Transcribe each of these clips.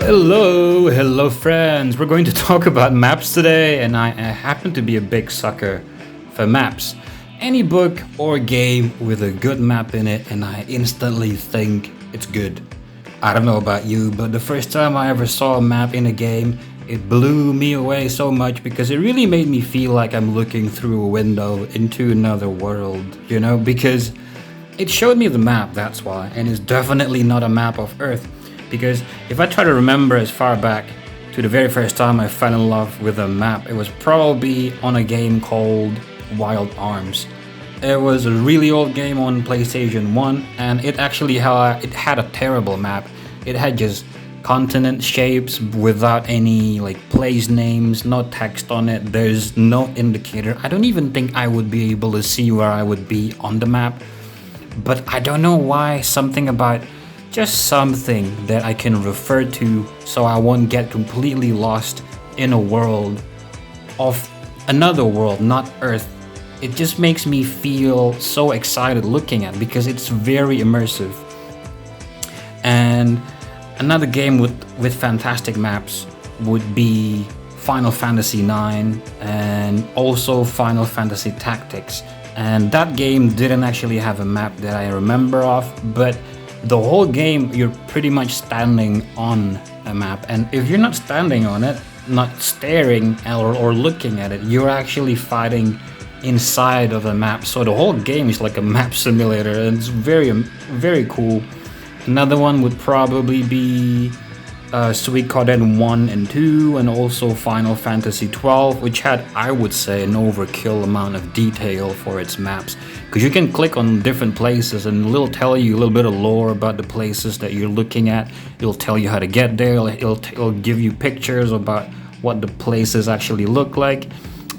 Hello friends. We're going to talk about maps today, and I happen to be a big sucker for maps. Any book or game with a good map in it, and I instantly think it's good. I don't know about you, but the first time I ever saw a map in a game, it blew me away so much because it really made me feel like I'm looking through a window into another world, because it showed me the map, that's why, and it's definitely not a map of Earth. Because if I try to remember as far back to the very first time I fell in love with a map, it was probably on a game called Wild Arms. It was a really old game on PlayStation 1, and it had a terrible map. It had just continent shapes without any place names, no text on it. There's no indicator. I don't even think I would be able to see where I would be on the map. But I don't know why, just something that I can refer to so I won't get completely lost in a world of another world, not Earth. It just makes me feel so excited looking at it because it's very immersive. And another game with fantastic maps would be Final Fantasy IX and also Final Fantasy Tactics. And that game didn't actually have a map that I remember of, but the whole game, you're pretty much standing on a map, and if you're not standing on it, not staring or looking at it, you're actually fighting inside of a map. So the whole game is like a map simulator, and it's very, very cool. Another one would probably be Suikoden 1 and 2, and also Final Fantasy 12, which had, I would say, an overkill amount of detail for its maps. Because you can click on different places and it'll tell you a little bit of lore about the places that you're looking at. It'll tell you how to get there. It'll give you pictures about what the places actually look like.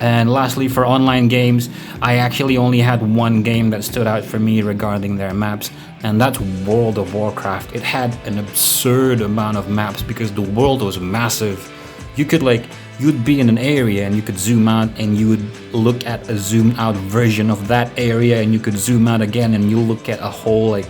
And lastly, for online games, I actually only had one game that stood out for me regarding their maps, and that's World of Warcraft. It had an absurd amount of maps because the world was massive. You'd be in an area and you could zoom out and you would look at a zoomed out version of that area, and you could zoom out again and you look at a whole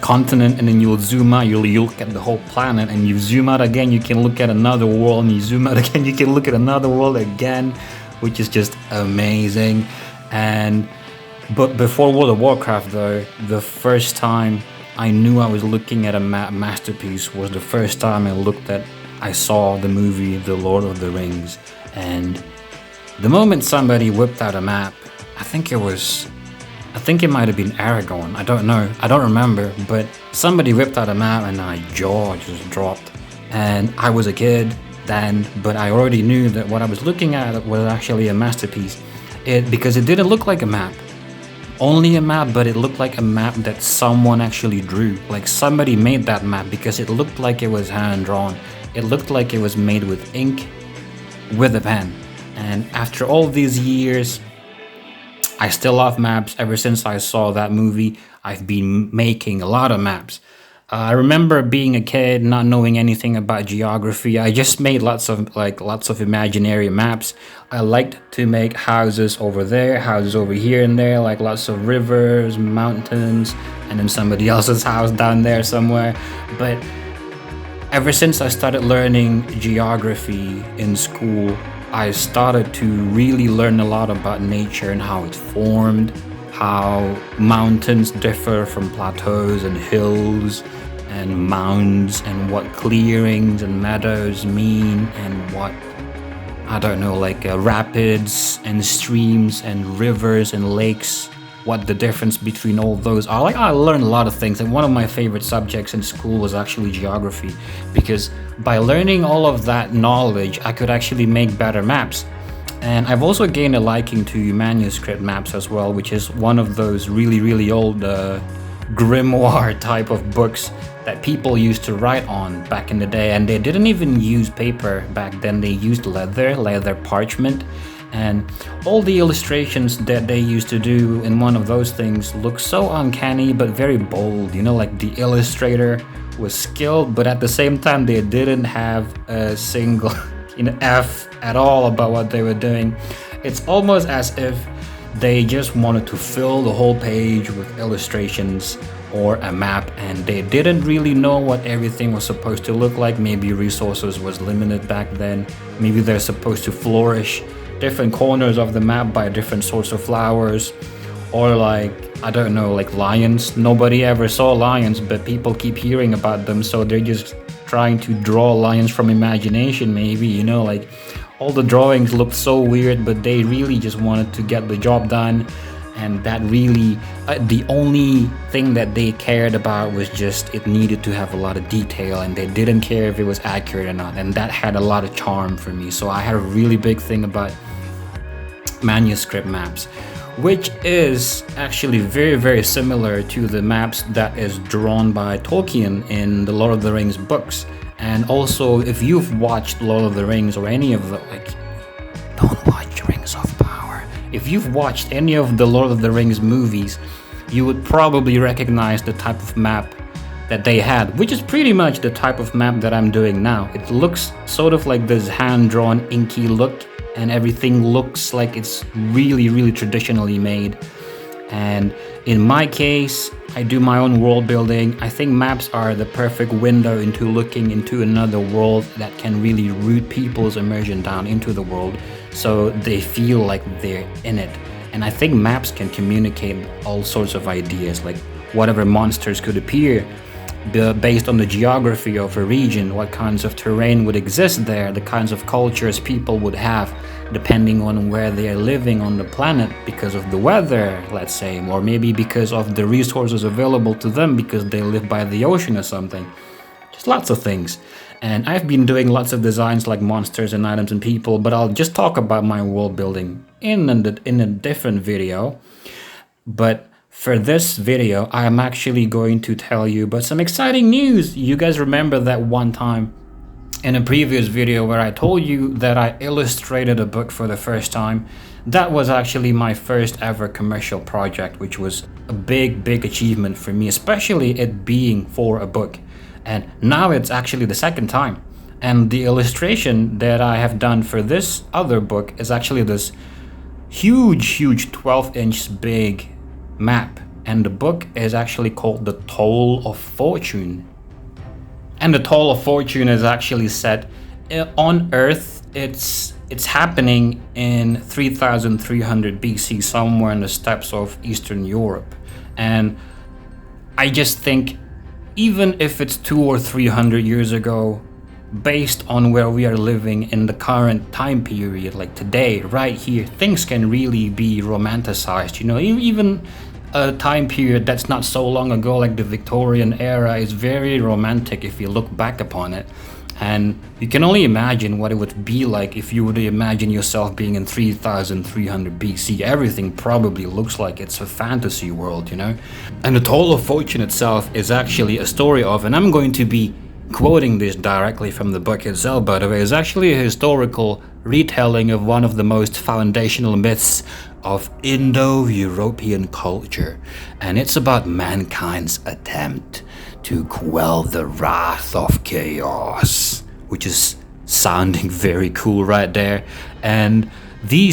continent, and then you'll zoom out, you'll look at the whole planet, and you zoom out again, you can look at another world, and you zoom out again, you can look at another world again, which is just amazing. But before World of Warcraft though, the first time I knew I was looking at a masterpiece was the first time I saw the movie The Lord of the Rings. And the moment somebody whipped out a map, I think it might have been Aragorn, I don't know, I don't remember, but somebody whipped out a map and my jaw just dropped. And I was a kid then, but I already knew that what I was looking at was actually a masterpiece. Because it didn't look like a map, only a map, but it looked like a map that someone actually drew. Like somebody made that map because it looked like it was hand drawn. It looked like it was made with ink, with a pen. And after all these years, I still love maps. Ever since I saw that movie, I've been making a lot of maps. I remember being a kid, not knowing anything about geography. I just made lots of imaginary maps. I liked to make houses over there, houses over here and there, like lots of rivers, mountains, and then somebody else's house down there somewhere. But ever since I started learning geography in school, I started to really learn a lot about nature and how it's formed, how mountains differ from plateaus and hills and mounds, and what clearings and meadows mean, and what, rapids and streams and rivers and lakes, what the difference between all those are. I learned a lot of things, and one of my favorite subjects in school was actually geography, because by learning all of that knowledge, I could actually make better maps. And I've also gained a liking to manuscript maps as well, which is one of those really, really old grimoire type of books that people used to write on back in the day. And they didn't even use paper back then, they used leather parchment. And all the illustrations that they used to do in one of those things look so uncanny but very bold, like the illustrator was skilled, but at the same time they didn't have a single F at all about what they were doing. It's almost as if They just wanted to fill the whole page with illustrations or a map, and they didn't really know what everything was supposed to look like. Maybe resources was limited back then. Maybe they're supposed to flourish different corners of the map by different sorts of flowers, or like, I don't know, like lions. Nobody ever saw lions, but people keep hearing about them, so they're just trying to draw lions from imagination, maybe, you know, like all the drawings looked so weird, but they really just wanted to get the job done. And that really, the only thing that they cared about was just it needed to have a lot of detail, and they didn't care if it was accurate or not. And that had a lot of charm for me. So I had a really big thing about manuscript maps, which is actually very, very similar to the maps that is drawn by Tolkien in the Lord of the Rings books. And also, if you've watched Lord of the Rings or any of the, like, don't watch Rings of Power. If you've watched any of the Lord of the Rings movies, you would probably recognize the type of map that they had, which is pretty much the type of map that I'm doing now. It looks sort of like this hand-drawn, inky look, and everything looks like it's really, really traditionally made. And in my case, I do my own world building. I think maps are the perfect window into looking into another world that can really root people's immersion down into the world, so they feel like they're in it. And I think maps can communicate all sorts of ideas, like whatever monsters could appear based on the geography of a region, what kinds of terrain would exist there, the kinds of cultures people would have depending on where they are living on the planet because of the weather, let's say, or maybe because of the resources available to them because they live by the ocean or something. Just lots of things. And I've been doing lots of designs like monsters and items and people, but I'll just talk about my world building in a different video. But for this video, I am actually going to tell you about some exciting news. You guys remember that one time in a previous video where I told you that I illustrated a book for the first time? That was actually my first ever commercial project, which was a big, big achievement for me, especially it being for a book. And now it's actually the second time. And the illustration that I have done for this other book is actually this huge 12-inch big map. And the book is actually called The Toll of Fortune. And the Toll of Fortune is actually set on Earth. It's happening in 3300 BC, somewhere in the steppes of Eastern Europe. And I just think, even if it's 200 or 300 years ago, based on where we are living in the current time period, like today, right here, things can really be romanticized. You know, even a time period that's not so long ago, like the Victorian era, is very romantic if you look back upon it. And you can only imagine what it would be like if you were to imagine yourself being in 3300 BC. Everything probably looks like it's a fantasy world, you know? And the Toll of Fortune itself is actually a story of, and I'm going to be quoting this directly from the book itself, by the way, is actually a historical retelling of one of the most foundational myths of Indo-European culture. And it's about mankind's attempt to quell the wrath of chaos, which is sounding very cool right there. And the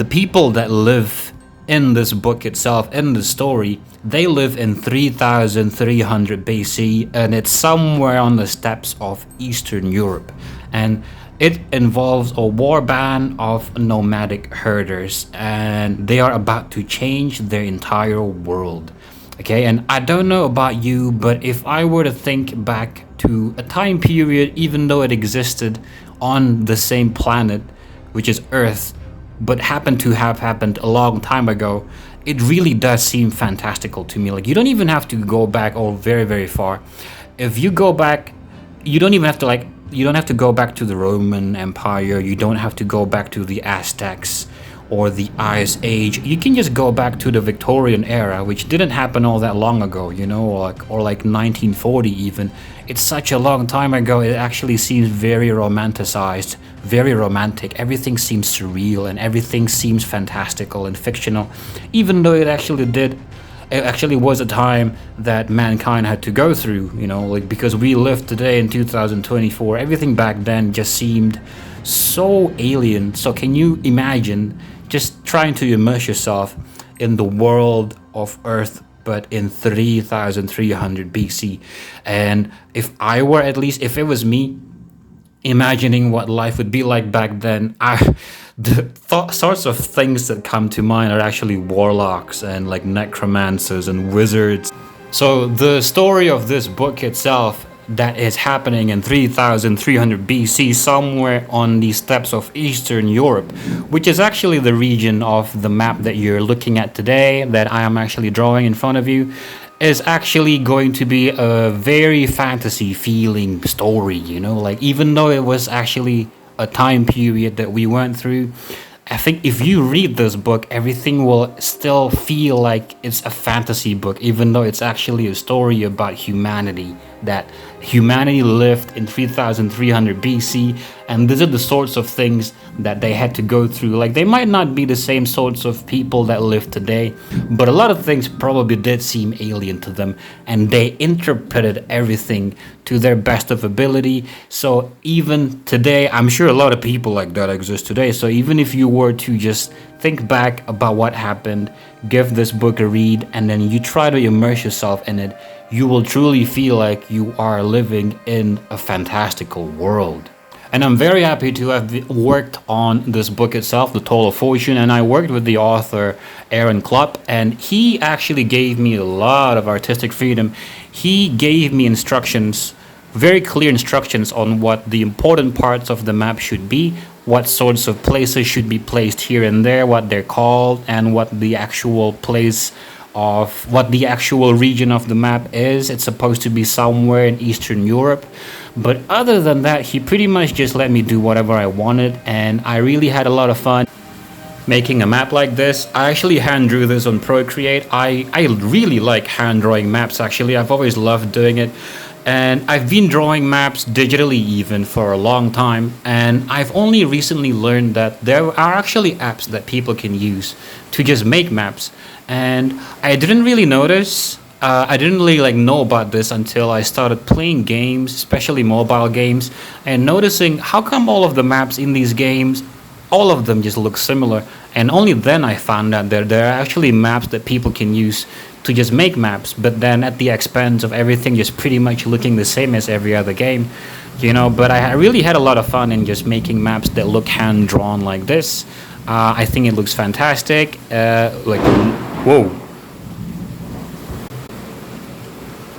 people that live in this book itself, in the story, they live in 3300 BC, and it's somewhere on the steppes of Eastern Europe. And it involves a war band of nomadic herders, and they are about to change their entire world. Okay, and I don't know about you, but if I were to think back to a time period, even though it existed on the same planet, which is Earth, but happened to have happened a long time ago, it really does seem fantastical to me. Like, you don't even have to go back very, very far. If you go back, you don't even have to you don't have to go back to the Roman Empire. You don't have to go back to the Aztecs or the Ice Age. You can just go back to the Victorian era, which didn't happen all that long ago, you know, or like 1940 even. It's such a long time ago. It actually seems very romanticized, very romantic. Everything seems surreal and everything seems fantastical and fictional, even though it actually was a time that mankind had to go through, you know, like, because we live today in 2024, everything back then just seemed so alien. So can you imagine just trying to immerse yourself in the world of Earth, but in 3300 BC. And if I were, at least if it was me, imagining what life would be like back then, the sorts of things that come to mind are actually warlocks and like necromancers and wizards. So the story of this book itself, that is happening in 3300 BC, somewhere on the steppes of Eastern Europe, which is actually the region of the map that you're looking at today, that I am actually drawing in front of you, is actually going to be a very fantasy feeling story, you know, like even though it was actually a time period that we went through, I think if you read this book, everything will still feel like it's a fantasy book, even though it's actually a story about humanity, that humanity lived in 3300 BC, and these are the sorts of things that they had to go through. Like, they might not be the same sorts of people that live today, but a lot of things probably did seem alien to them, and they interpreted everything to their best of ability. So even today, I'm sure a lot of people like that exist today. So even if you were to just think back about what happened, give this book a read, and then you try to immerse yourself in it, you will truly feel like you are living in a fantastical world. And I'm very happy to have worked on this book itself, The Toll of Fortune, and I worked with the author Aaron Klopp, and he actually gave me a lot of artistic freedom. He gave me instructions, very clear instructions on what the important parts of the map should be, what sorts of places should be placed here and there, what they're called, and what the actual place of what the actual region of the map is. It's supposed to be somewhere in Eastern Europe. But other than that, he pretty much just let me do whatever I wanted, and I really had a lot of fun making a map like this. I actually hand drew this on Procreate. I really like hand drawing maps, actually. I've always loved doing it. And I've been drawing maps digitally even for a long time, and I've only recently learned that there are actually apps that people can use to just make maps. And I didn't really notice, I didn't really know about this until I started playing games, especially mobile games, and noticing how come all of the maps in these games, all of them just look similar. And only then I found out that there are actually maps that people can use to just make maps, but then at the expense of everything just pretty much looking the same as every other game, you know. But I really had a lot of fun in just making maps that look hand-drawn like this. I think it looks fantastic. Whoa.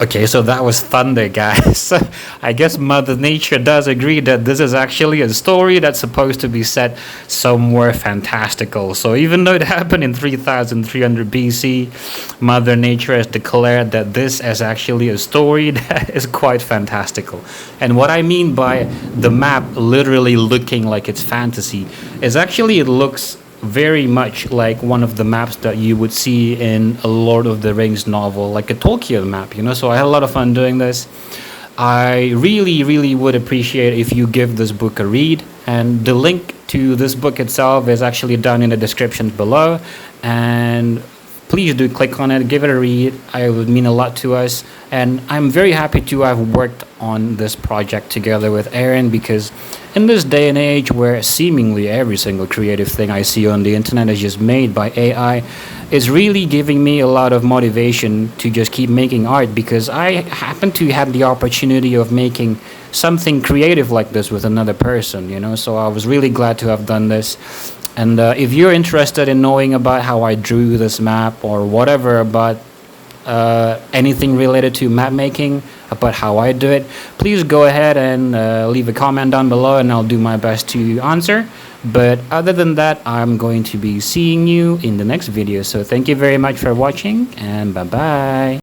Okay, so that was thunder, guys. I guess Mother Nature does agree that this is actually a story that's supposed to be set somewhere fantastical. So even though it happened in 3300 BC, Mother Nature has declared that this is actually a story that is quite fantastical. And what I mean by the map literally looking like it's fantasy is actually it looks very much like one of the maps that you would see in a Lord of the Rings novel, like a Tolkien map, you know. So I had a lot of fun doing this. I really would appreciate if you give this book a read, and the link to this book itself is actually down in the description below, and please do click on it, give it a read. It would mean a lot to us, and I'm very happy to have worked on this project together with Aaron, because in this day and age where seemingly every single creative thing I see on the internet is just made by AI, it's really giving me a lot of motivation to just keep making art, because I happen to have the opportunity of making something creative like this with another person, you know. So I was really glad to have done this. And if you're interested in knowing about how I drew this map or whatever about anything related to map making, about how I do it, please go ahead and leave a comment down below, and I'll do my best to answer. But other than that, I'm going to be seeing you in the next video. So thank you very much for watching, and bye bye.